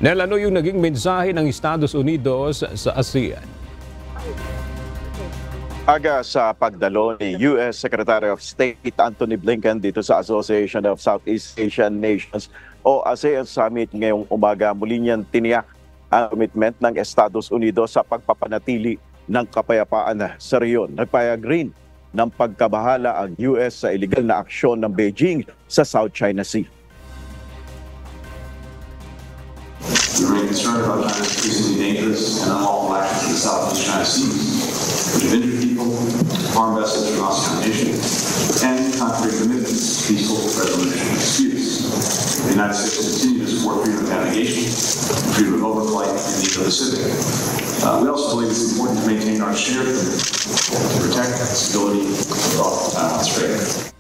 Nel, ano yung naging mensahe ng Estados Unidos sa ASEAN? Aga sa pagdalo ni U.S. Secretary of State Antony Blinken dito sa Association of Southeast Asian Nations o ASEAN Summit ngayong umaga, muli niyan tiniyak ang commitment ng Estados Unidos sa pagpapanatili ng kapayapaan sa rehiyon. Nagpayag rin ng pagkabahala ang U.S. sa illegal na aksyon ng Beijing sa South China Sea. We remain concerned about China's increasingly dangerous and unlawful actions in the Southeast China Sea, which have injured people, harmed vessels from ASEAN nations, and contrary commitments to peaceful resolution of disputes. The United States will continue to support freedom of navigation, freedom of overflight in the Indo-Pacific. We also believe it's important to maintain our shared commitment to protect the stability of the Taiwan Strait.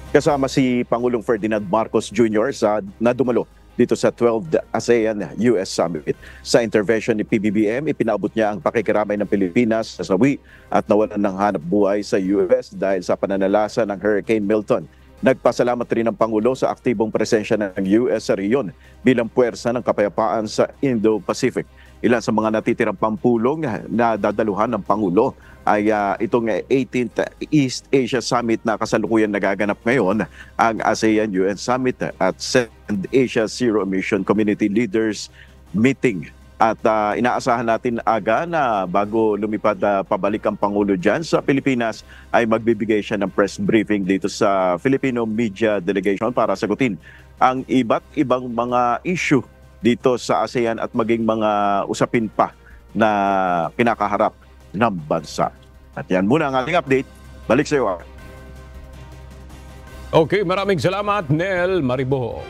Kasama si Pangulong Ferdinand Marcos Jr. na dumalo dito sa 12th ASEAN-US Summit. Sa intervention ni PBBM, ipinaabot niya ang pakikiramay ng Pilipinas sa sawi at nawalan ng hanap buhay sa US dahil sa pananalasa ng Hurricane Milton. Nagpasalamat rin ang Pangulo sa aktibong presensya ng US sa rehiyon bilang puwersa ng kapayapaan sa Indo-Pacific. Ilan sa mga natitirang pampulong na dadaluhan ng Pangulo ay itong 18th East Asia Summit na kasalukuyan nagaganap ngayon, ang ASEAN-UN Summit at 2nd Asia Zero Emission Community Leaders Meeting. At inaasahan natin aga na bago lumipad pabalik ang Pangulo dyan sa Pilipinas ay magbibigay siya ng press briefing dito sa Filipino Media Delegation para sagutin ang iba't ibang mga issue dito sa ASEAN at maging mga usapin pa na kinakaharap ng bansa. At yan muna ang ating update. Balik sa iyo. Okay, maraming salamat, Nel Mariboho.